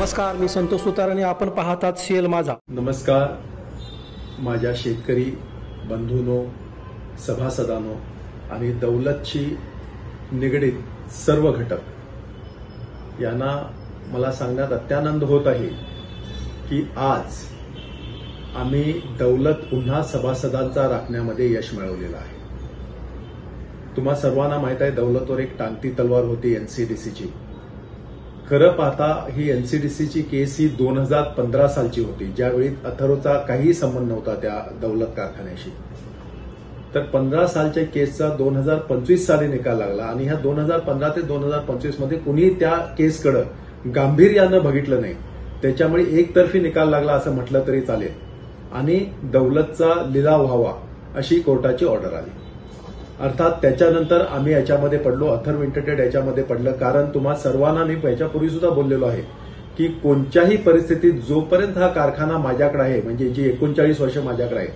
नमस्कार, मी संतोष सुतार आणि आपण पाहतात सीएल माझा. नमस्कार माझ्या शेतकरी बंधूंनो, सभासदांनो आणि दौलतशी निगडीत सर्व घटक यांना मला सांगण्यात अत्यानंद होत आहे की आज आम्ही दौलत पुन्हा सभासदांचा राखण्यामध्ये यश मिळवलेलं आहे. तुम्हा सर्वांना माहित आहे दौलतवर एक टांगती तलवार होती एनसीडीसीची. खरं पाहता ही एनसीडीसीची केस ही 2015 सालची होती, ज्यावेळी अथर्वचा काही संबंध नव्हता त्या दौलत कारखान्याशी. तर 15 सालच्या केसचा 2025 साली निकाल लागला आणि ह्या 2015 ते 2025 मध्ये कुणी त्या केसकडे गांभीर्यानं बघितलं नाही. त्याच्यामुळे एकतर्फी निकाल लागला असं म्हटलं तरी चालेल आणि दौलतचा लिलाव व्हावा अशी कोर्टाची ऑर्डर आली. अर्थात त्याच्यानंतर आम्ही याच्यामध्ये पडलो, अथर्व इंटरटेड याच्यामध्ये पडलं. कारण तुम्हा सर्वांना मी याच्यापूर्वी सुद्धा बोललेलो आहे की कोणत्याही परिस्थितीत जोपर्यंत हा कारखाना माझ्याकडे आहे, म्हणजे जी 39 वर्ष माझ्याकडे आहे,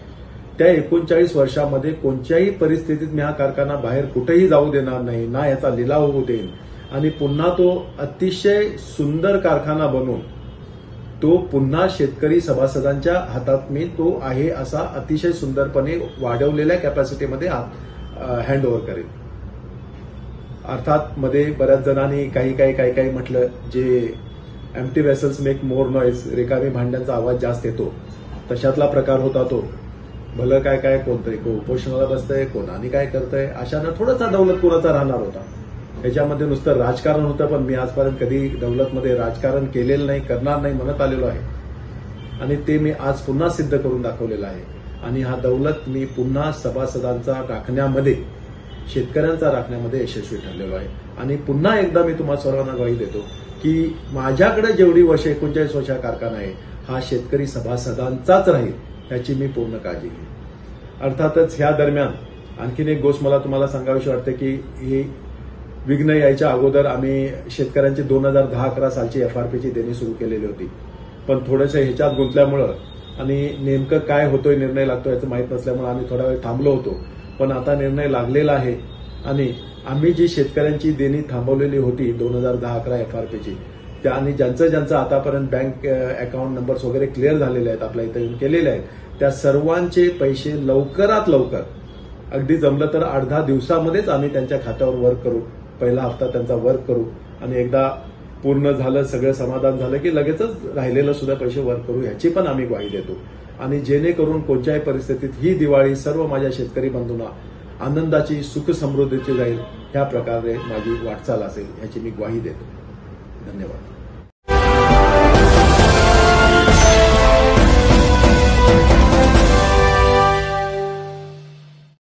त्या 39 वर्षामध्ये कोणत्याही परिस्थितीत मी हा कारखाना बाहेर कुठेही जाऊ देणार नाही, ना याचा लिलाव होऊ देईन आणि पुन्हा तो अतिशय सुंदर कारखाना बनवून तो पुन्हा शेतकरी सभासदांच्या हातात मी तो आहे असा अतिशय सुंदरपणे वाढवलेल्या कॅपॅसिटीमध्ये हँडओव्हर करेल. अर्थात मध्ये बऱ्याच जणांनी काही म्हटलं, जे empty vessels make more noise, रिकामी भांड्यांचा आवाज जास्त येतो, तशातला प्रकार होता तो. भलं काय कोणतंय, कोण उपोषणाला बसतंय, कोण आणि काय करतंय, अशानं थोडासा दौलत कुणाचा राहणार होता. याच्यामध्ये नुसतं राजकारण होतं, पण मी आजपर्यंत कधी दौलतमध्ये राजकारण केलेलं नाही, करणार नाही म्हणत आलेलो आहे आणि ते मी आज पुन्हा सिद्ध करून दाखवलेलं आहे. आणि हा दौलत मी पुन्हा सभासदांचा राखण्यामध्ये, शेतकऱ्यांचा राखण्यामध्ये यशस्वी ठरलेलो आहे. आणि पुन्हा एकदा मी तुम्हा सर्वांना ग्वाही देतो की माझ्याकडे जेवढी वर्ष 39 वर्षा कारखाना आहे, हा शेतकरी सभासदांचाच राहील याची मी पूर्ण काळजी घेईन. अर्थातच ह्या दरम्यान आणखीन एक गोष्ट मला तुम्हाला सांगावीशी वाटते की ही विघ्न यायच्या अगोदर आम्ही शेतकऱ्यांची 2010-11 सालची एफआरपीची देणी सुरू केलेली होती. पण थोडंसं ह्याच्यात गुंतल्यामुळं आणि नेमकं काय होतोय, निर्णय लागतोय याचं माहीत नसल्यामुळे आम्ही थोडा वेळ थांबलो होतो. पण आता निर्णय लागलेला आहे आणि आम्ही जी शेतकऱ्यांची देणी थांबवलेली होती 2010-11 एफआरपीची, त्या आणि ज्यांचं आतापर्यंत बँक अकाउंट नंबर्स वगैरे क्लिअर झालेले आहेत, आपल्या इथं येऊन केलेले आहेत, त्या सर्वांचे पैसे लवकरात लवकर, अगदी जमलं तर 8-10 दिवसामध्येच आम्ही त्यांच्या खात्यावर वर्क करू. पहिला हप्ता त्यांचा वर्क करू आणि एकदा पूर्ण झालं, सगळं समाधान झालं की लगेचच राहिलेलं सुद्धा पैसे वर्क करू, ह्याची पण आम्ही ग्वाही देतो. आणि जेणेकरून कोणत्याही परिस्थितीत ही दिवाळी सर्व माझ्या शेतकरी बंधूंना आनंदाची, सुख समृद्धीची जाईल, ह्या प्रकारे माझी वाटचाल असेल ह्याची मी ग्वाही देतो. धन्यवाद.